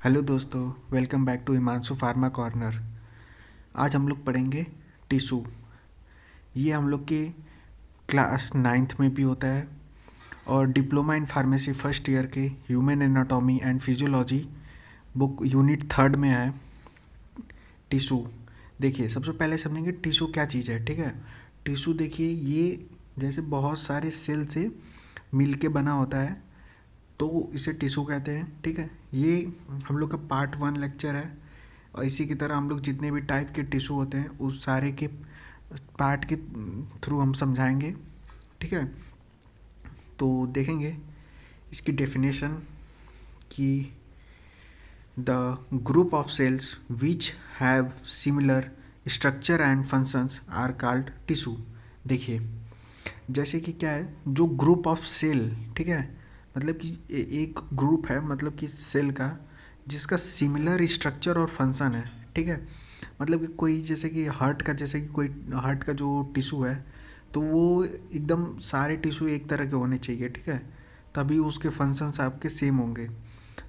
Hello दोस्तों, welcome back to Himanshu pharma corner. आज हम लोग पढ़ेंगे टिश्यू। ये हम लोग के क्लास 9th में भी होता है और diploma in pharmacy first year के human anatomy and physiology book unit 3rd में है टिश्यू। देखिए, सबसे पहले समझेंगे टिश्यू क्या चीज़ है। ठीक है, टिश्यू देखिए, ये जैसे बहुत सारे सेल से मिल के बना होता है, तो इसे टिश्यू कहते हैं। ठीक है, ये हम लोग का पार्ट 1 लेक्चर है और इसी की तरह हम लोग जितने भी टाइप के टिश्यू होते हैं उस सारे के पार्ट के थ्रू हम समझाएंगे। ठीक है, तो देखेंगे इसकी डेफिनेशन कि the group of cells which have similar structure and functions are called tissue. देखिए, जैसे कि क्या है, जो ग्रुप ऑफ सेल, ठीक है, मतलब कि एक ग्रुप है, मतलब कि सेल का जिसका सिमिलर स्ट्रक्चर और फंक्शन है। ठीक है, मतलब कि कोई जैसे कि हार्ट का, जैसे कि कोई हार्ट का जो टिश्यू है, तो वो एकदम सारे टिश्यू एक तरह के होने चाहिए। ठीक है, तभी उसके फंक्शंस आपके सेम होंगे।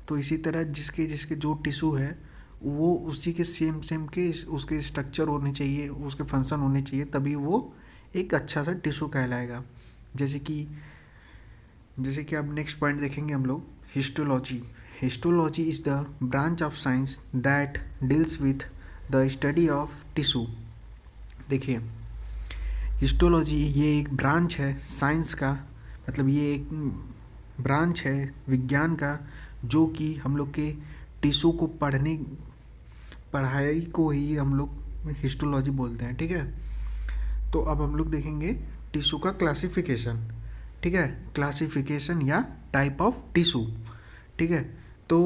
तो इसी तरह जिसके जिसके जो टिश्यू है वो उसी के सेम सेम के उसके स्ट्रक्चर होने चाहिए, उसके फंक्शन होने चाहिए, तभी वो एक अच्छा सा टिश्यू कहलाएगा। जैसे कि अब नेक्स्ट पॉइंट देखेंगे हम लोग, histology. Histology is the branch of science that deals with the study of tissue. देखिए, हिस्टोलॉजी ये एक ब्रांच है साइंस का, मतलब ये एक ब्रांच है विज्ञान का, जो कि हम लोग के टिश्यू को पढ़ाई को ही हम लोग हिस्टोलॉजी बोलते हैं। ठीक है, तो अब हम लोग देखेंगे टिश्यू का क्लासिफिकेशन। ठीक है, क्लासिफिकेशन या टाइप ऑफ टिश्यू। ठीक है, तो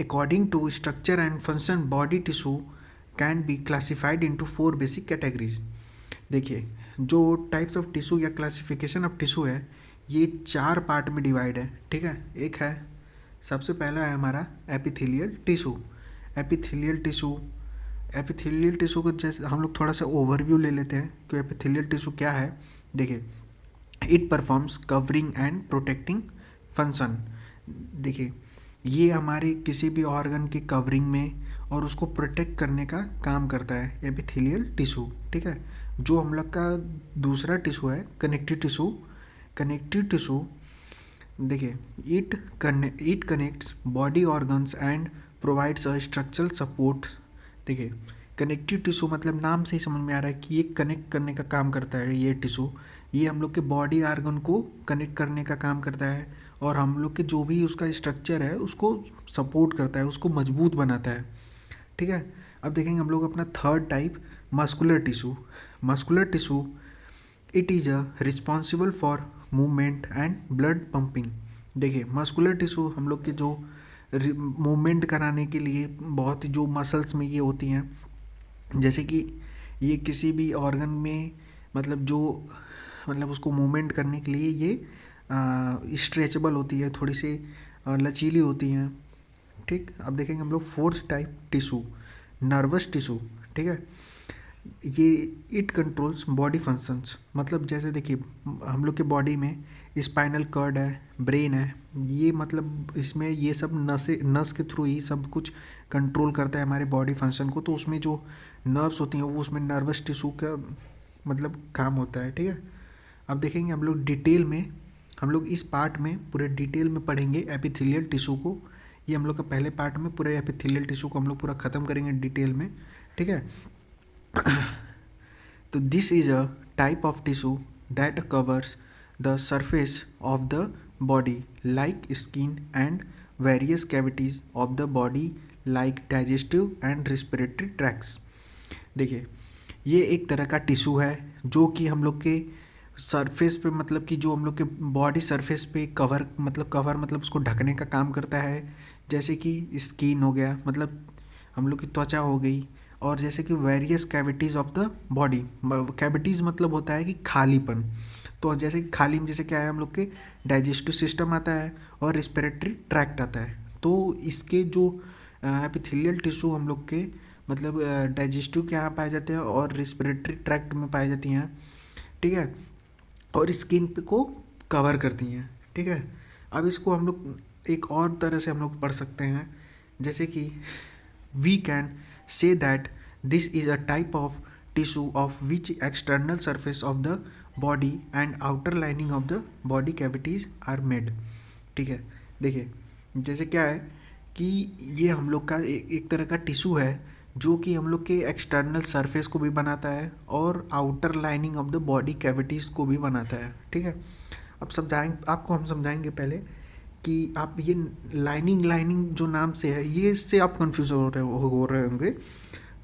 according to structure and function body tissue can be classified into 4 basic categories. देखिए, जो टाइप्स ऑफ टिश्यू या क्लासिफिकेशन ऑफ टिश्यू है, ये 4 पार्ट में डिवाइड है। ठीक है, एक है, सबसे पहला है हमारा epithelial tissue. Epithelial tissue epithelial tissue को जैसे हम लोग थोड़ा सा ओवरव्यू ले लेते हैं कि एपिथेलियल टिश्यू क्या है। देखिए, it performs covering and protecting function. देखिए, ये हमारे किसी भी ऑर्गन के कवरिंग में और उसको प्रोटेक्ट करने का काम करता है एपिथेलियल टिश्यू। ठीक है, जो हम लोग का दूसरा टिश्यू है कनेक्टिव टिश्यू। कनेक्टिव टिश्यू, देखिए, it connects body organs and provides a structural support. देखिए, कनेक्टिव टिश्यू मतलब नाम से ही समझ में आ रहा है कि ये कनेक्ट करने का काम करता है। ये टिश्यू ये हम लोग के बॉडी ऑर्गन को कनेक्ट करने का काम करता है और हम लोग के जो भी उसका स्ट्रक्चर है उसको सपोर्ट करता है, उसको मजबूत बनाता है। ठीक है, अब देखेंगे हम लोग अपना third type, muscular tissue. Muscular tissue, it is a responsible for movement and blood pumping. देखिए, मस्कुलर टिश्यू हम लोग के जो मूवमेंट कराने के लिए बहुत ही जो मसल्स में ये होती हैं, जैसे कि ये किसी भी ऑर्गन में मतलब जो मतलब उसको मूवमेंट करने के लिए ये स्ट्रेचेबल होती है, थोड़ी सी लचीली होती हैं। ठीक, अब देखेंगे हम लोग fourth type tissue, nervous tissue. ठीक है, ये इट कंट्रोल्स बॉडी फंक्शंस। मतलब जैसे देखिए, हम लोग के बॉडी में स्पाइनल कर्ड है, ब्रेन है, ये मतलब इसमें ये सब नस के थ्रू ही सब कुछ कंट्रोल करता है हमारे बॉडी फंक्शन को। तो उसमें जो नर्व्स होती हैं वो उसमें नर्वस टिश्यू का मतलब काम होता है। ठीक है, अब देखेंगे हम लोग डिटेल में, हम लोग इस पार्ट में पूरे डिटेल में पढ़ेंगे एपिथेलियल टिश्यू को। ये हम लोग का पहले पार्ट में पूरे एपिथेलियल टिश्यू को हम लोग पूरा ख़त्म करेंगे डिटेल में। ठीक है, तो this is a type of tissue that covers the surface of the body like skin and various cavities of the body like digestive and respiratory tracts. देखिए, ये एक तरह का टिश्यू है जो कि हम लोग के सरफेस पे, मतलब कि जो हम लोग के बॉडी सरफेस पे कवर मतलब उसको ढकने का काम करता है। जैसे कि स्किन हो गया, मतलब हम लोग की त्वचा हो गई, और जैसे कि various cavities of the body. Cavities मतलब होता है कि खालीपन। तो जैसे कि खाली में जैसे क्या है, हम लोग के डाइजेस्टिव सिस्टम आता है और रिस्पिरेटरी ट्रैक्ट आता है। तो इसके जो एपिथेलियल टिश्यू हम लोग के मतलब डाइजेस्टिव के यहाँ पाए जाते हैं और रिस्पिरेटरी ट्रैक्ट में पाई जाती हैं। ठीक है, और स्किन पे को कवर करती हैं। ठीक है, अब इसको हम लोग एक और तरह से हम लोग पढ़ सकते हैं जैसे कि we can say that this is a type of tissue of which external surface of the body and outer lining of the body cavities are made. ठीक है, देखिए जैसे क्या है कि ये हम लोग का एक तरह का टिश्यू है जो कि हम लोग के एक्सटर्नल सरफेस को भी बनाता है और outer lining of the body cavities को भी बनाता है। ठीक है, अब समझाएंगे आपको, हम समझाएंगे पहले कि आप ये लाइनिंग लाइनिंग जो नाम से है ये इससे आप कंफ्यूज हो रहे होंगे।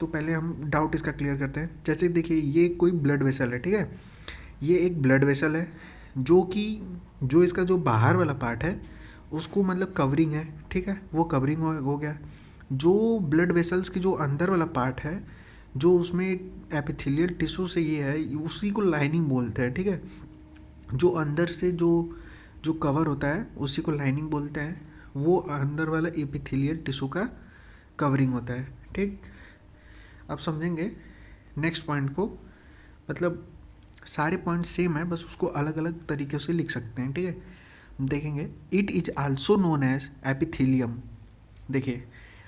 तो पहले हम डाउट इसका क्लियर करते हैं। जैसे देखिए ये कोई ब्लड वेसल है, ठीक है, ये एक ब्लड वेसल है जो कि जो इसका जो बाहर वाला पार्ट है उसको मतलब कवरिंग है, ठीक है, वो कवरिंग हो गया। जो ब्लड वेसल्स की जो अंदर वाला पार्ट है जो उसमें एपिथेलियल टिश्यू से ये है उसी को लाइनिंग बोलते हैं। ठीक है, जो अंदर से जो कवर होता है उसी को लाइनिंग बोलते हैं, वो अंदर वाला एपिथेलियल टिश्यू का कवरिंग होता है। ठीक, अब समझेंगे नेक्स्ट पॉइंट को। मतलब सारे पॉइंट सेम है, बस उसको अलग अलग तरीके से लिख सकते हैं। ठीक है, देखेंगे it is also known as epithelium. देखिए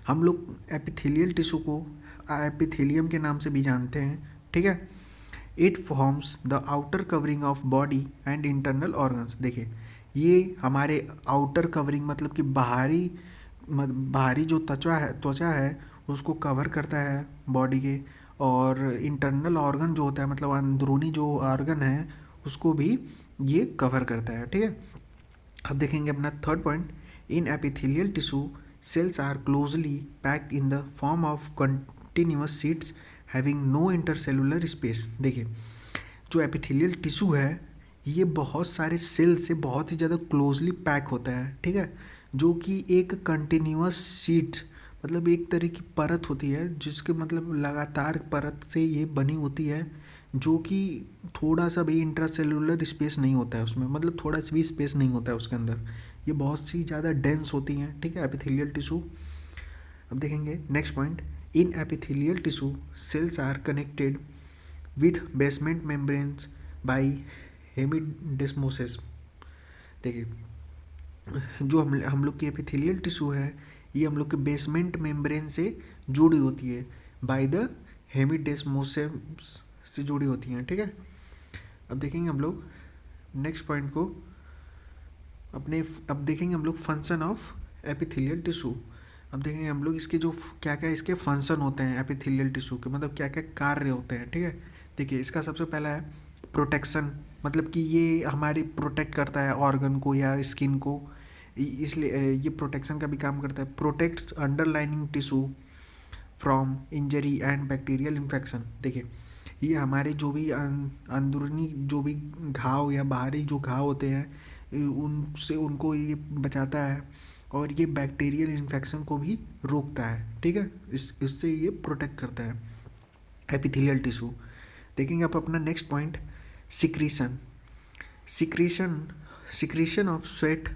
हम लोग एपिथेलियल टिश्यू को एपिथेलियम के नाम से भी जानते हैं। ठीक है, it forms the outer covering of body and internal organs. देखिए ये हमारे आउटर कवरिंग मतलब कि बाहरी जो त्वचा है उसको कवर करता है बॉडी के, और इंटरनल ऑर्गन जो होता है मतलब अंदरूनी जो ऑर्गन है उसको भी ये कवर करता है। ठीक है, अब देखेंगे अपना third point. In epithelial tissue cells are closely packed in the form of continuous sheets having no intercellular space। देखिए जो एपिथेलियल टिश्यू है ये बहुत सारे सेल से बहुत ही ज़्यादा क्लोजली पैक होता है। ठीक है, जो कि एक कंटिन्यूअस शीट मतलब एक तरह की परत होती है जिसके मतलब लगातार परत से ये बनी होती है, जो कि थोड़ा सा भी इंट्रासेलुलर स्पेस नहीं होता है उसमें, मतलब थोड़ा सा भी स्पेस नहीं होता है उसके अंदर, ये बहुत सी ज़्यादा डेंस होती हैं। ठीक है, एपिथेलियल टिश्यू। अब देखेंगे next point. In epithelial tissue cells are connected with basement membranes by hemidesmosomes. देखिए जो हम लोग की एपिथेलियल टिश्यू है ये हम लोग के बेसमेंट मेम्ब्रेन से जुड़ी होती है, बाय द हेमिडेस्मोसिस से जुड़ी होती हैं। ठीक है, अब देखेंगे हम लोग नेक्स्ट पॉइंट को अब देखेंगे हम लोग फंक्शन ऑफ एपिथेलियल टिश्यू। अब देखेंगे हम लोग इसके जो क्या क्या इसके फंक्शन होते हैं एपिथेलियल टिश्यू के, मतलब क्या क्या कार्य होते हैं। ठीक है, देखिए इसका सबसे पहला है प्रोटेक्शन, मतलब कि ये हमारी प्रोटेक्ट करता है ऑर्गन को या स्किन को, इसलिए ये प्रोटेक्शन का भी काम करता है। Protects underlining tissue from injury and bacterial infection. देखिए ये हमारे जो भी अंदरूनी जो भी घाव या बाहरी जो घाव होते हैं उनसे उनको ये बचाता है और ये बैक्टीरियल इन्फेक्शन को भी रोकता है। ठीक है, इससे ये प्रोटेक्ट करता है एपिथेलियल टिश्यू। देखेंगे आप अपना next point secretion. Secretion of sweat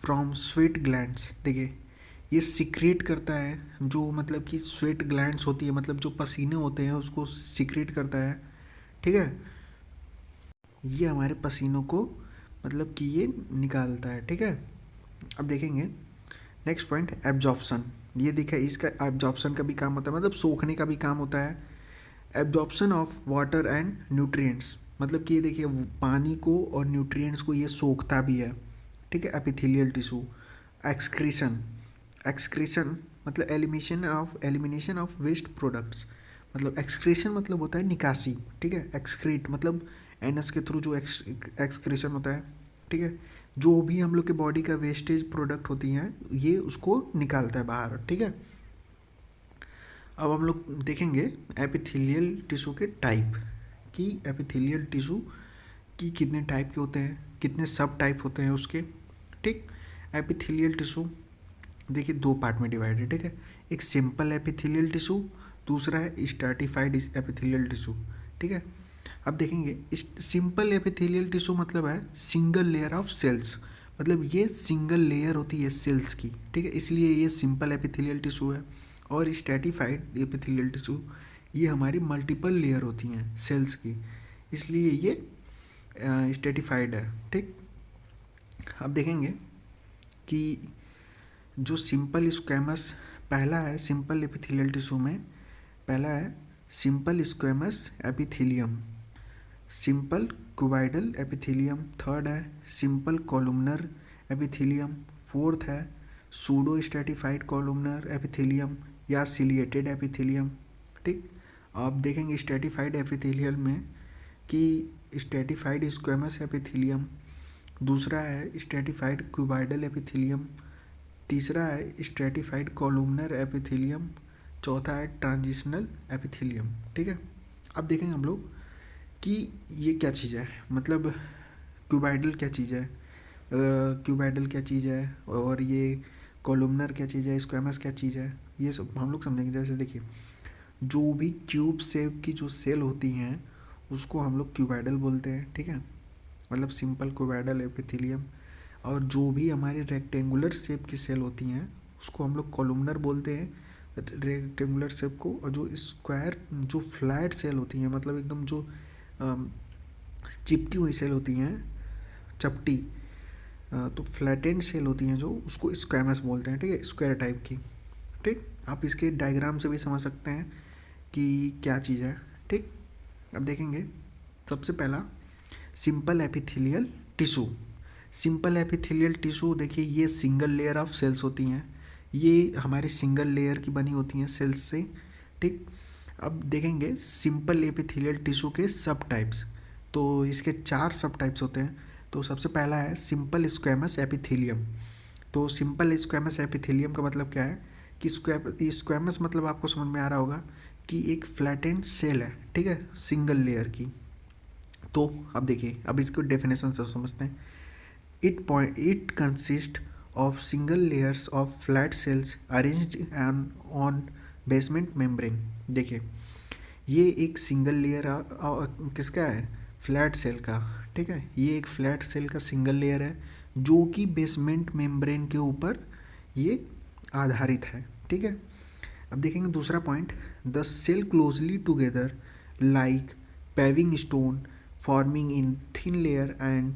from sweat glands. देखिए ये सिक्रेट करता है, जो मतलब कि स्वेट ग्लैंड्स होती है मतलब जो पसीने होते हैं उसको सिक्रेट करता है। ठीक है, ये हमारे पसीनों को मतलब कि ये निकालता है। ठीक है, अब देखेंगे नेक्स्ट पॉइंट एब्जॉर्प्शन। ये देखा इसका एब्जॉर्प्शन का भी काम होता है, मतलब सोखने का भी काम होता है। Absorption of water and nutrients, मतलब कि ये देखिए पानी को और न्यूट्रिएंट्स को ये सोखता भी है। ठीक है, एपिथेलियल टिश्यू। एक्सक्रीशन मतलब एलिमिनेशन ऑफ वेस्ट प्रोडक्ट्स, मतलब एक्सक्रीशन मतलब होता है निकासी। ठीक है, एक्सक्रीट मतलब एनस के थ्रू जो एक्सक्रीशन होता है। ठीक है, जो भी हम लोग के बॉडी का वेस्टेज प्रोडक्ट होती हैं ये उसको निकालता है बाहर। ठीक है, अब हम लोग देखेंगे एपिथेलियल टिश्यू के टाइप, कि एपिथेलियल टिश्यू की कितने टाइप के होते हैं, कितने सब टाइप होते हैं उसके। ठीक, एपिथेलियल टिश्यू देखिए दो पार्ट में डिवाइडेड। ठीक है, एक सिंपल एपिथेलियल टिश्यू, दूसरा है स्ट्रैटिफाइड एपिथेलियल टिश्यू। ठीक है, अब देखेंगे सिंपल एपिथेलियल टिश्यू मतलब है सिंगल लेयर ऑफ सेल्स, मतलब ये सिंगल लेयर होती है सेल्स की। ठीक है, इसलिए ये सिंपल एपिथेलियल टिश्यू है। और स्ट्रैटिफाइड एपिथेलियल टिश्यू ये हमारी मल्टीपल लेयर होती हैं सेल्स की, इसलिए ये स्ट्रैटिफाइड है। ठीक, अब देखेंगे कि जो सिंपल स्क्वैमस पहला है सिंपल एपिथेलियल टिश्यू में, पहला है simple squamous epithelium, simple cuboidal epithelium, third है सिंपल कॉलुमनर एपिथेलियम, फोर्थ है सूडो स्ट्रेटिफाइड कॉलुमनर एपिथेलियम या सिलिएटेड एपिथेलियम। ठीक, आप देखेंगे स्ट्रेटिफाइड एपिथेलियम में कि स्ट्रेटिफाइड स्क्वेमस एपिथेलियम, दूसरा है स्ट्रेटिफाइड क्यूबाइडल एपिथेलियम, तीसरा है स्ट्रेटिफाइड कॉलुमनर एपिथेलियम, चौथा है ट्रांजिशनल एपिथेलियम। ठीक है, अब देखेंगे हम लोग कि ये क्या चीज़ है, मतलब क्यूबाइडल क्या चीज़ है, क्यूबाइडल क्या चीज़ है, और ये कॉलुमनर क्या चीज़ है, स्क्वेमस क्या चीज़ है, ये सब हम लोग समझेंगे। जैसे देखिए, जो भी क्यूब शेप की जो सेल होती हैं उसको हम लोग क्यूबाइडल बोलते हैं। ठीक है, मतलब सिंपल क्यूबाइडल एपिथेलियम। और जो भी हमारे रेक्टेंगुलर शेप की सेल होती हैं उसको हम लोग कॉलुमनर बोलते हैं, रेक्टेंगुलर शेप को। और जो स्क्वायर जो फ्लैट सेल होती हैं, मतलब एकदम जो चिपकी हुई सेल होती हैं, चपटी, तो फ्लैटेंड सेल होती हैं जो, उसको स्क्वेमस बोलते हैं। ठीक है, स्क्वायर टाइप की। ठीक, आप इसके डायग्राम से भी समझ सकते हैं कि क्या चीज़ है। ठीक, अब देखेंगे सबसे पहला simple epithelial tissue. Simple epithelial tissue देखिए, ये सिंगल लेयर ऑफ सेल्स होती हैं, ये हमारे सिंगल लेयर की बनी होती हैं सेल्स से। ठीक, अब देखेंगे सिंपल एपिथेलियल टिश्यू के सब टाइप्स। तो इसके 4 सब टाइप्स होते हैं। तो सबसे पहला है सिंपल स्क्वेमस एपिथेलियम। तो सिंपल स्क्वेमस एपिथेलियम का मतलब क्या है कि स्क्वेमस मतलब आपको समझ में आ रहा होगा कि एक फ्लैटेंड सेल है। ठीक है, सिंगल लेयर की। तो अब देखिए, अब इसको डेफिनेशन से समझते हैं। It consist of single layers of flat sales arranged on basement membrane. देखिए, ये एक सिंगल लेयर किसका है, फ्लैट सेल का। ठीक है, ये एक फ्लैट सेल का सिंगल लेयर है जो कि बेसमेंट मेम्ब्रेन के ऊपर ये आधारित है। ठीक है, अब देखेंगे दूसरा point, the cell closely together like paving stone forming in thin layer and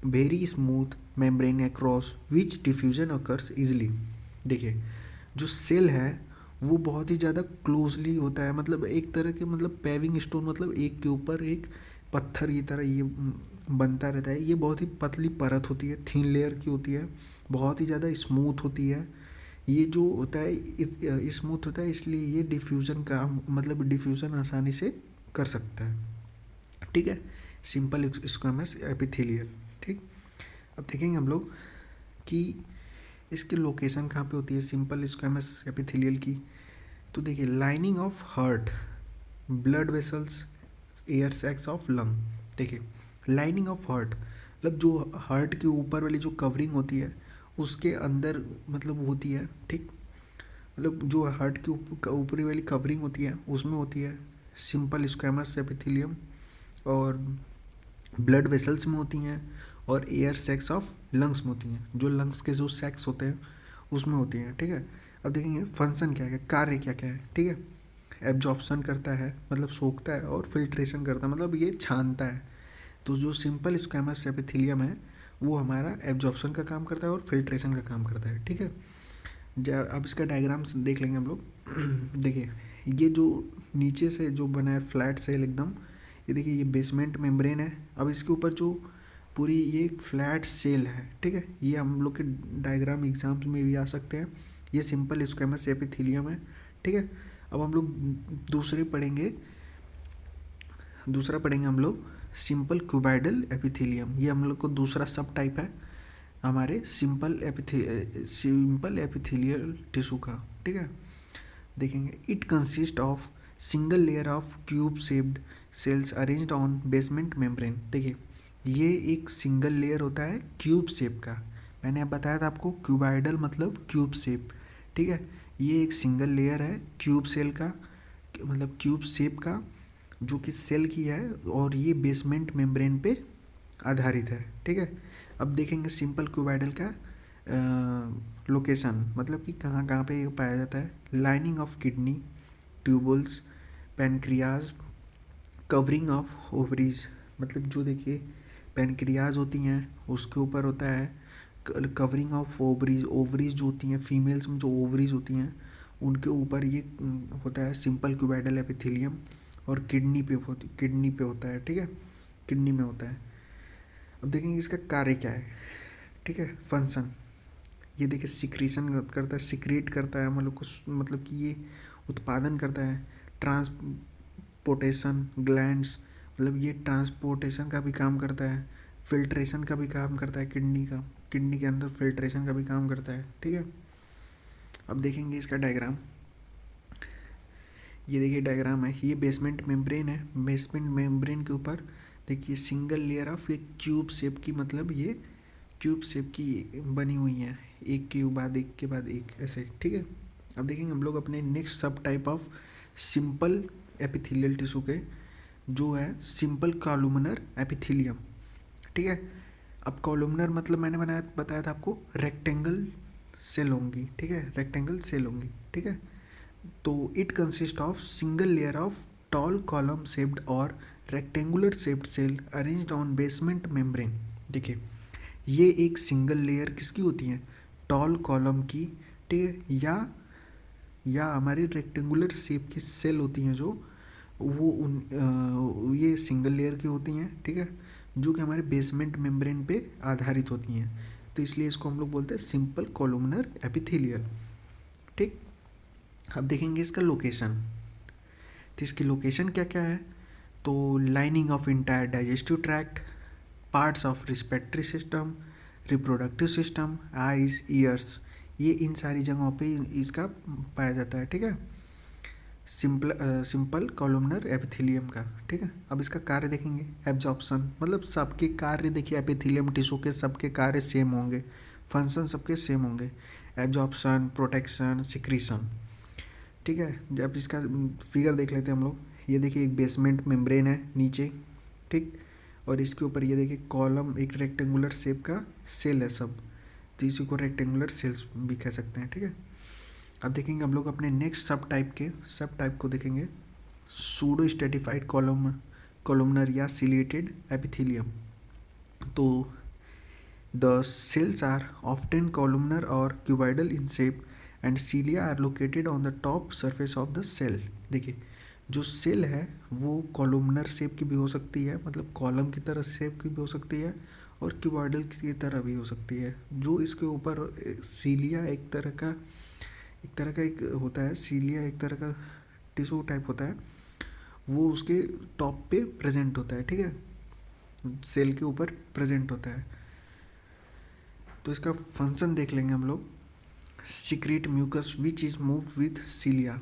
very smooth membrane across which diffusion occurs easily. देखिए, जो सेल है वो बहुत ही ज़्यादा क्लोजली होता है, मतलब एक तरह के, मतलब पेविंग स्टोन, मतलब एक के ऊपर एक पत्थर की तरह ये बनता रहता है। ये बहुत ही पतली परत होती है, थिन लेयर की होती है, बहुत ही ज़्यादा स्मूथ होती है। ये जो होता है स्मूथ होता है, इसलिए ये डिफ्यूज़न का मतलब डिफ्यूज़न आसानी से कर सकता है। ठीक है, सिंपल स्क्वेमस एपिथेलियल। ठीक, अब देखेंगे हम लोग कि इसकी लोकेशन कहाँ पे होती है सिंपल स्क्वेमस एपिथेलियल की। तो देखिए, lining of heart, blood vessels, air sacs of lung. देखिए, लाइनिंग ऑफ हार्ट मतलब जो हार्ट के ऊपर वाली जो कवरिंग होती है उसके अंदर मतलब होती है। ठीक, मतलब जो हार्ट की ऊपरी वाली कवरिंग होती है उसमें होती है सिंपल स्क्वेमस एपिथेलियम, और ब्लड वेसल्स में होती हैं, और एयर सैक्स ऑफ लंग्स में होती हैं, जो लंग्स के जो सैक्स होते हैं उसमें होती हैं। ठीक है, अब देखेंगे फंक्शन क्या है, कार्य क्या क्या है। ठीक है, एब्जॉर्प्शन करता है मतलब सोखता है, और फिल्ट्रेशन करता है मतलब ये छानता है। तो जो सिंपल स्क्वेमस एपिथेलियम है वो हमारा एब्जॉर्प्शन का काम करता है और फिल्ट्रेशन का काम करता है। ठीक है, अब इसका डायग्राम देख लेंगे हम लोग। देखिए, ये जो नीचे से जो बना है फ्लैट सेल एकदम, ये देखिए, ये बेसमेंट मेम्ब्रेन है। अब इसके ऊपर जो पूरी ये एक फ्लैट सेल है। ठीक है, ये हम लोग के डायग्राम एग्जाम्स में भी आ सकते हैं। ये सिंपल स्क्वेमस एपिथेलियम है। ठीक है, अब हम लोग दूसरा पढ़ेंगे हम लोग सिंपल क्यूबाइडल एपिथेलियम। ये हम लोग को दूसरा सब टाइप है हमारे सिंपल एपिथेलियल टिश्यू का। ठीक है, देखेंगे, it consist of single layer of cube shaped cells arranged on basement membrane. देखिए, ये एक सिंगल लेयर होता है क्यूब शेप का। मैंने अब बताया था आपको क्यूबाइडल मतलब क्यूब शेप। ठीक है, ये एक सिंगल लेयर है क्यूब सेल का, मतलब क्यूब शेप का, जो कि सेल की है, और ये बेसमेंट मेम्ब्रेन पे आधारित है। ठीक है, अब देखेंगे सिंपल क्यूबाइडल का लोकेशन, मतलब कि कहाँ कहाँ पे ये पाया जाता है। Lining of kidney, tubules, pancreas, covering of ovaries, मतलब जो देखिए पैनक्रियाज होती हैं उसके ऊपर होता है कवरिंग ऑफ ओवरीज। ओवरीज जो होती हैं फीमेल्स में, जो ओवरीज होती हैं उनके ऊपर ये होता है सिंपल क्यूबाइडल एपिथेलियम, और किडनी पे होता है, ठीक है, किडनी में होता है। अब देखेंगे इसका कार्य क्या है, ठीक है, फंक्शन। ये देखिए सिक्रीशन करता है, सिक्रेट करता है, मतलब कुछ, मतलब कि ये उत्पादन करता है। ट्रांसपोर्टेशन ग्लैंड्स, मतलब ये ट्रांसपोर्टेशन का भी काम करता है, फिल्ट्रेशन का भी काम करता है, किडनी के अंदर फिल्ट्रेशन का भी काम करता है, ठीक है। अब देखेंगे इसका डायग्राम। ये देखिए डायग्राम है, ये बेसमेंट मेम्ब्रेन है। बेसमेंट मेम्ब्रेन के ऊपर देखिए सिंगल लेयर ऑफ एक क्यूब शेप की, मतलब ये क्यूब शेप की बनी हुई है, एक के बाद एक ऐसे, ठीक है। अब देखेंगे हम लोग अपने next sub type of simple epithelial tissue के, जो है सिंपल कॉलुमनर एपिथेलियम, ठीक है। अब कॉलुमनर मतलब मैंने बताया था आपको, रेक्टेंगल सेल होंगी, ठीक है, रेक्टेंगल सेल होंगी, ठीक है। तो it consist of single layer of tall column shaped और rectangular shaped cell arranged on basement membrane. देखिए ये एक सिंगल लेयर किसकी होती है, टॉल कॉलम की, ठीक है, या हमारी रेक्टेंगुलर शेप की सेल होती हैं, जो ये सिंगल लेयर की होती हैं, ठीक है, जो कि हमारे बेसमेंट मेम्ब्रेन पे आधारित होती हैं। तो इसलिए इसको हम लोग बोलते हैं सिंपल कॉलुमनर एपिथेलियल, ठीक। अब देखेंगे इसका लोकेशन। तो इसकी लोकेशन क्या क्या है, तो lining of entire digestive tract, parts of respiratory system, reproductive system, eyes, years, ये इन सारी जगहों पे इसका पाया जाता है, ठीक है, सिंपल कॉलुमनर एपिथेलियम का, ठीक है। अब इसका कार्य देखेंगे, एब्जॉर्प्शन, मतलब सबके कार्य देखिए एपिथेलियम टिश्यू के सबके कार्य सेम होंगे, फंक्शन सबके सेम होंगे, एब्जॉर्प्शन, प्रोटेक्शन, सिक्रीशन, ठीक है। जब इसका फिगर देख लेते हैं हम लोग, ये देखिए एक बेसमेंट मेम्ब्रेन है नीचे, ठीक, और इसके ऊपर ये देखिए कॉलम, एक रेक्टेंगुलर शेप का सेल है सब, तो इसी को रेक्टेंगुलर सेल्स भी कह सकते हैं, ठीक है। अब देखेंगे हम लोग अपने नेक्स्ट सब टाइप को देखेंगे, सूडो स्ट्रेटिफाइड कॉलमनर या सिलिएटेड एपिथेलियम। तो the cells are often columnar और cuboidal in shape and cilia are located on the top surface of the cell. देखिए जो सेल है वो कॉलमनर शेप की भी हो सकती है, मतलब कॉलम की तरह शेप की भी हो सकती है, और क्यूबॉइडल की तरह भी हो सकती है। जो इसके ऊपर सीलिया एक तरह का एक होता है, सीलिया एक तरह का टिश्यू टाइप होता है, वो उसके टॉप पे प्रेजेंट होता है, ठीक है, सेल के ऊपर प्रेजेंट होता है। तो इसका फंक्शन देख लेंगे हम लोग, secrete mucus which is move with cilia.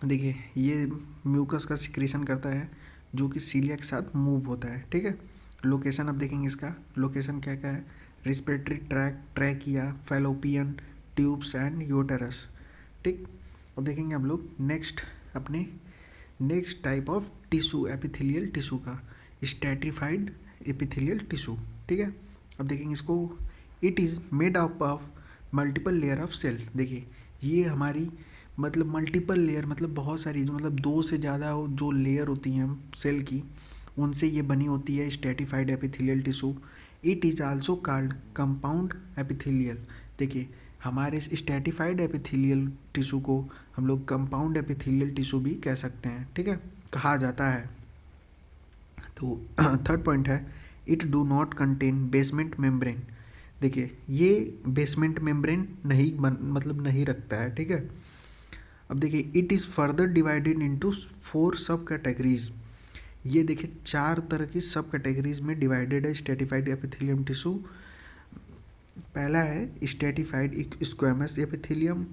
देखिए ये म्यूकस का सिक्रीशन करता है जो कि सीलिया के साथ मूव होता है, ठीक है। लोकेशन अब देखेंगे, इसका लोकेशन क्या क्या है, respiratory tract, trachea, fallopian tubes and uterus, ठीक। अब देखेंगे हम लोग अपने next type of tissue, epithelial tissue का, स्ट्रैटिफाइड एपिथेलियल टिश्यू, ठीक है। अब देखेंगे इसको, it is made up of multiple layer of cell. देखिए ये हमारी, मतलब मल्टीपल लेयर, मतलब बहुत सारी, मतलब दो से ज़्यादा जो लेयर होती हैं सेल की, उनसे ये बनी होती है stratified epithelial tissue. It is also called compound epithelial. देखिए हमारे स्ट्रैटिफाइड एपिथेलियल टिश्यू को हम लोग कंपाउंड एपिथेलियल टिश्यू भी कह सकते हैं, ठीक है, कहा जाता है। तो थर्ड पॉइंट है, it do not contain basement membrane. देखिए ये बेसमेंट मेम्ब्रेन मतलब नहीं रखता है, ठीक है। अब देखिए it is further divided into 4 सब कैटेगरीज। ये देखिए 4 तरह की सब कैटेगरीज में डिवाइडेड है स्ट्रैटिफाइड एपिथेलियम टिश्यू। पहला है स्ट्रैटिफाइड स्क्वैमस एपिथेलियम,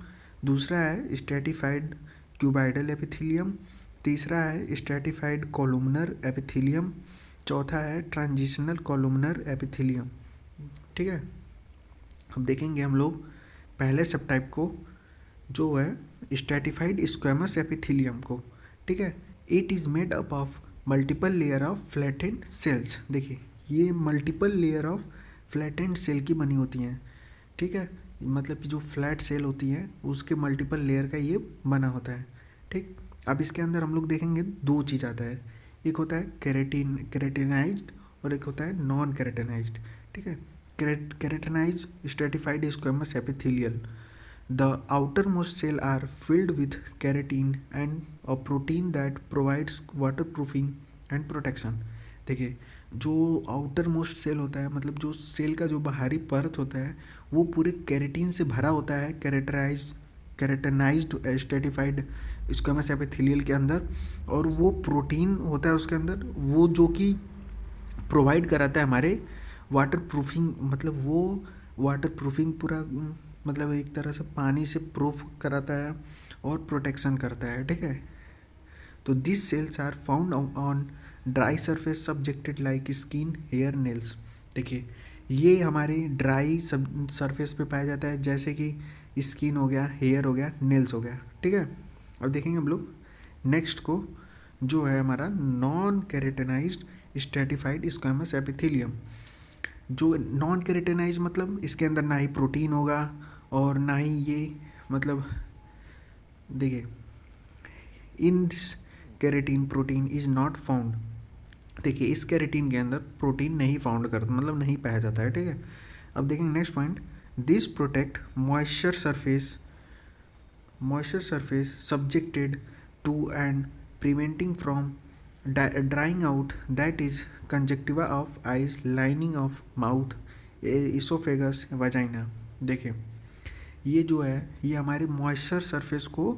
दूसरा है स्ट्रैटिफाइड क्यूबाइडल एपिथेलियम, तीसरा है स्ट्रैटिफाइड कॉलुमनर एपिथेलियम, चौथा है ट्रांजिशनल कॉलुमनर एपिथेलियम, ठीक है। अब देखेंगे हम लोग पहले सब टाइप को, जो है स्ट्रैटिफाइड स्क्वैमस एपिथेलियम को, ठीक है। It is made up of multiple layer of flattened cells. देखिए ये multiple layer of flattened cell की बनी होती हैं, ठीक है, मतलब कि जो फ्लैट सेल होती हैं उसके मल्टीपल लेयर का ये बना होता है, ठीक। अब इसके अंदर हम लोग देखेंगे 2 चीज़ आता है, एक होता है केरेटिनाइज्ड और एक होता है नॉन केरेटिनाइज्ड, ठीक है। Keratinised stratified squamous epithelial, the outer most cell are filled with keratin and a protein that provides water proofing and protection. देखिए, जो आउटर मोस्ट सेल होता है, मतलब जो सेल का जो बाहरी परत होता है, वो पूरे कैरेटीन से भरा होता है, कैरेटनाइज्ड स्ट्रेटिफाइड स्क्वेमस एपिथेलियल के अंदर, और वो प्रोटीन होता है उसके अंदर, वो जो कि प्रोवाइड कराता है हमारे वाटर प्रूफिंग, मतलब वो वाटर प्रूफिंग पूरा, मतलब एक तरह से पानी से प्रूफ कराता है और प्रोटेक्शन करता है, ठीक है। तो this cells are found on dry surface subjected like skin, hair, nails. देखिए, ये हमारे ड्राई सरफेस पे पाया जाता है, जैसे कि स्किन हो गया, हेयर हो गया, नेल्स हो गया, ठीक है। अब देखेंगे हम लोग नेक्स्ट को, जो है हमारा नॉन कैरेटेनाइज्ड स्ट्रेटिफाइड स्क्वेमस एपिथेलियम। जो नॉन कैरेटेनाइज मतलब इसके अंदर ना ही प्रोटीन होगा और ना ही ये, मतलब देखिए, in this keratin protein is not found. देखिए, इस कैरेटीन के अंदर प्रोटीन नहीं फाउंड करता, मतलब नहीं पाया जाता है, ठीक है। अब देखेंगे next point, this protect moisture surface subjected to and preventing from drying out, that is conjunctiva of eyes, lining of mouth, oesophagus, vagina. देखिए, ये जो है ये हमारे मॉइस्चर सरफेस को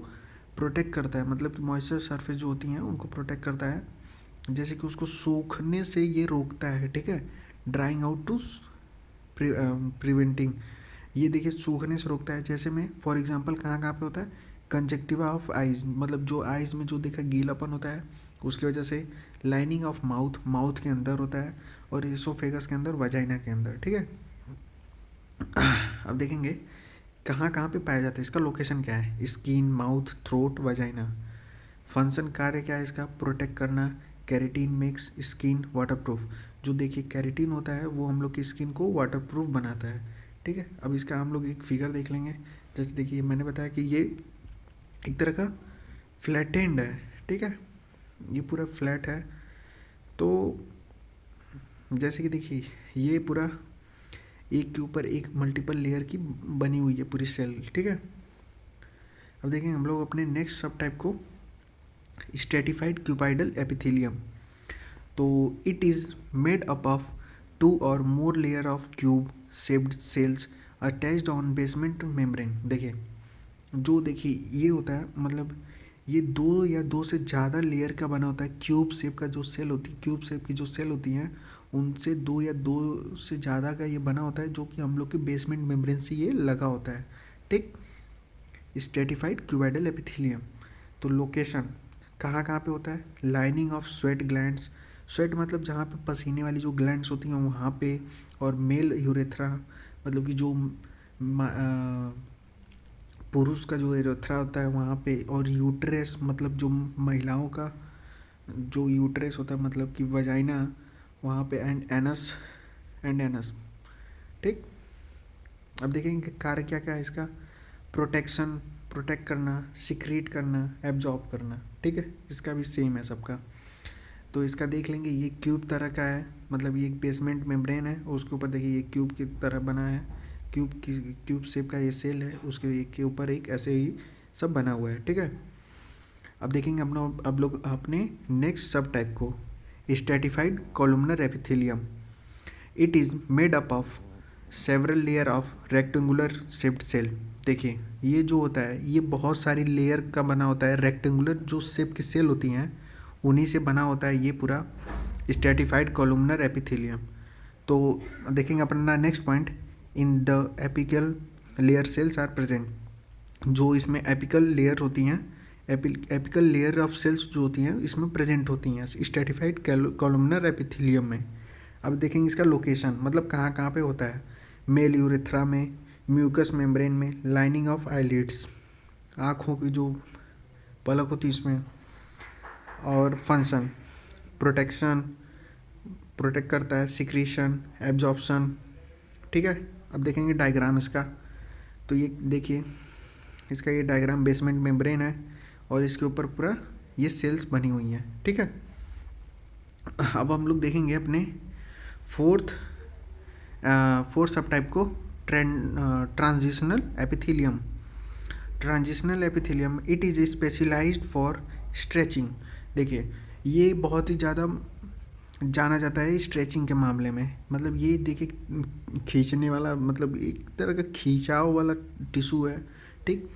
प्रोटेक्ट करता है, मतलब कि मॉइस्चर सरफेस जो होती हैं उनको प्रोटेक्ट करता है, जैसे कि उसको सूखने से ये रोकता है, ठीक है। ड्राइंग आउट टू प्रिवेंटिंग, ये देखिए सूखने से रोकता है। जैसे में फॉर एग्जांपल कहाँ कहाँ पे होता है, कंजक्टिवा ऑफ आइज, मतलब जो आइज में जो देखा गीलापन होता है उसकी वजह से, लाइनिंग ऑफ माउथ के अंदर होता है, और इसोफेगस के अंदर, वजाइना के अंदर, ठीक है। अब देखेंगे कहाँ कहाँ पे पाया जाता है, इसका लोकेशन क्या है, skin, mouth, throat, vagina. Function, कार्य क्या है इसका, प्रोटेक्ट करना। कैरेटीन मेक्स स्किन वाटरप्रूफ, जो देखिए कैरेटीन होता है वो हम लोग की स्किन को वाटरप्रूफ बनाता है, ठीक है। अब इसका हम लोग एक फिगर देख लेंगे। जैसे देखिए मैंने बताया कि ये एक तरह का फ्लैटेंड है, ठीक है, ये पूरा फ्लैट है। तो जैसे कि देखिए ये पूरा एक के ऊपर एक मल्टीपल लेयर की बनी हुई है पूरी सेल, ठीक है। अब देखेंगे हम लोग अपने नेक्स्ट सब टाइप को, स्ट्रेटिफाइड क्यूपाइडल एपिथेलियम। तो it is made up of 2 और more layer of cube shaped cells attached on basement membrane. देखिए, जो देखिए ये होता है, मतलब ये 2 या 2 से ज़्यादा लेयर का बना होता है। क्यूब शेप का जो सेल होती है, क्यूब शेप की जो सेल होती हैं उनसे 2 या 2 से ज़्यादा का ये बना होता है, जो कि हम लोग के बेसमेंट मेम्ब्रेन से ये लगा होता है, ठीक। Stratified cuboidal epithelium. तो लोकेशन कहाँ कहाँ पे होता है, lining of sweat glands, sweat मतलब जहाँ पे पसीने वाली जो ग्लैंड्स होती हैं वहाँ पे, और मेल यूरेथ्रा मतलब कि जो पुरुष का जो यूरेथ्रा होता है वहाँ पे, और यूट्रेस मतलब जो महिलाओं का जो यूट्रेस होता है, मतलब कि वजाइना वहाँ पे, एंड एनस, ठीक। अब देखेंगे कार्य क्या क्या है इसका, प्रोटेक्ट करना, सिक्रीट करना, एब्जॉर्ब करना, ठीक है। इसका भी सेम है सबका। तो इसका देख लेंगे, ये क्यूब तरह का है, मतलब ये एक बेसमेंट मेम्ब्रेन है, और उसके ऊपर देखिए ये क्यूब की तरह बना है, क्यूब शेप का ये सेल है, उसके एक के ऊपर एक ऐसे ही सब बना हुआ है, ठीक है। अब देखेंगे अब लोग अपने नेक्स्ट सब टाइप को, stratified columnar epithelium. It is made up of several layer of rectangular shaped cell. देखिए, ये जो होता है ये बहुत सारी लेयर का बना होता है, रेक्टेंगुलर जो शेप की सेल होती हैं उन्हीं से बना होता है ये पूरा स्ट्रेटिफाइड कॉलमनर एपिथेलियम। तो देखेंगे अपना next point, in the apical layer cells are present. जो इसमें एपिकल लेयर होती हैं, एपिकल लेयर ऑफ सेल्स जो होती हैं इसमें प्रेजेंट होती हैं स्ट्रेटिफाइड कॉलमनर एपिथेलियम में। अब देखेंगे इसका लोकेशन, मतलब कहाँ कहाँ पे होता है, मेल यूरेथ्रा में, म्यूकस मेम्ब्रेन में, लाइनिंग ऑफ आईलिड्स, आँखों की जो पलक होती है इसमें, और फंक्शन प्रोटेक्ट करता है, सिक्रीशन, एब्जॉर्प्शन, ठीक है। अब देखेंगे डायग्राम इसका। तो ये देखिए इसका ये डायग्राम बेसमेंट मेम्ब्रेन है, और इसके ऊपर पूरा ये सेल्स बनी हुई हैं, ठीक है। अब हम लोग देखेंगे अपने फोर्थ सब टाइप को, transitional epithelium. Transitional epithelium it is specialised for stretching. देखिए ये बहुत ही ज़्यादा जाना जाता है स्ट्रेचिंग के मामले में, मतलब ये देखिए खींचने वाला, मतलब एक तरह का खींचाव वाला टिश्यू है, ठीक।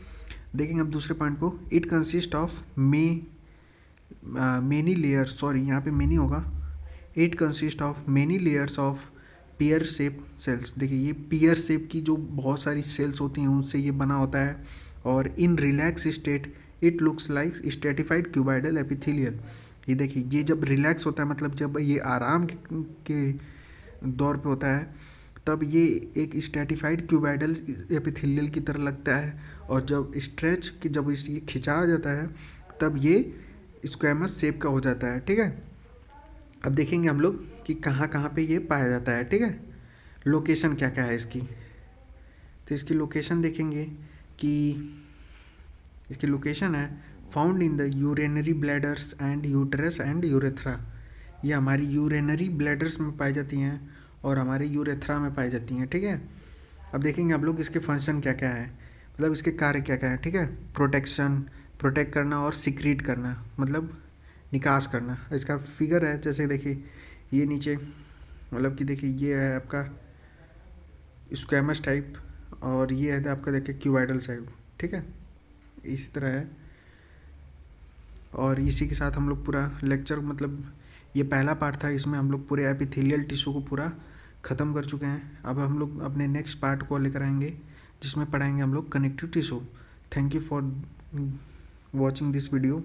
देखेंगे अब दूसरे पॉइंट को, it consist of many layers, sorry यहाँ पे मेनी होगा, it consist of many layers of peer shape cells. देखिए ये पियर शेप की जो बहुत सारी सेल्स होती हैं उनसे ये बना होता है, और इन relax state it looks like stratified cuboidal epithelial. ये देखिए ये जब रिलैक्स होता है, मतलब जब ये आराम के दौर पे होता है, तब ये एक स्ट्रेटिफाइड क्यूबाइडल एपिथेलियल की तरह लगता है, और जब स्ट्रेच की जब ये खिंचा जाता है तब ये स्क्वैमस शेप का हो जाता है, ठीक है। अब देखेंगे हम लोग कि कहाँ कहाँ पे ये पाया जाता है, ठीक है, लोकेशन क्या क्या है इसकी। तो इसकी लोकेशन देखेंगे कि इसकी लोकेशन है found in the urinary bladders and uterus and urethra. ये हमारी यूरिनरी ब्लैडर्स में पाई जाती हैं और हमारे यूरेथ्रा में पाई जाती हैं, ठीक है। अब देखेंगे हम लोग इसके फंक्शन क्या क्या है, मतलब इसके कार्य क्या क्या है, ठीक है। प्रोटेक्ट करना और सिक्रीट करना, मतलब निकास करना। इसका फिगर है, जैसे देखिए ये नीचे, मतलब कि देखिए ये है आपका स्क्वैमस टाइप, और ये है आपका देखिए क्यूबाइडल टाइप, ठीक है, इसी तरह है। और इसी के साथ हम लोग पूरा लेक्चर, मतलब ये पहला पार्ट था, इसमें हम लोग पूरे एपिथेलियल टिश्यू को पूरा ख़त्म कर चुके हैं। अब हम लोग अपने नेक्स्ट पार्ट को लेकर आएंगे जिसमें पढ़ाएंगे हम लोग connective tissue. Thank you for watching this video.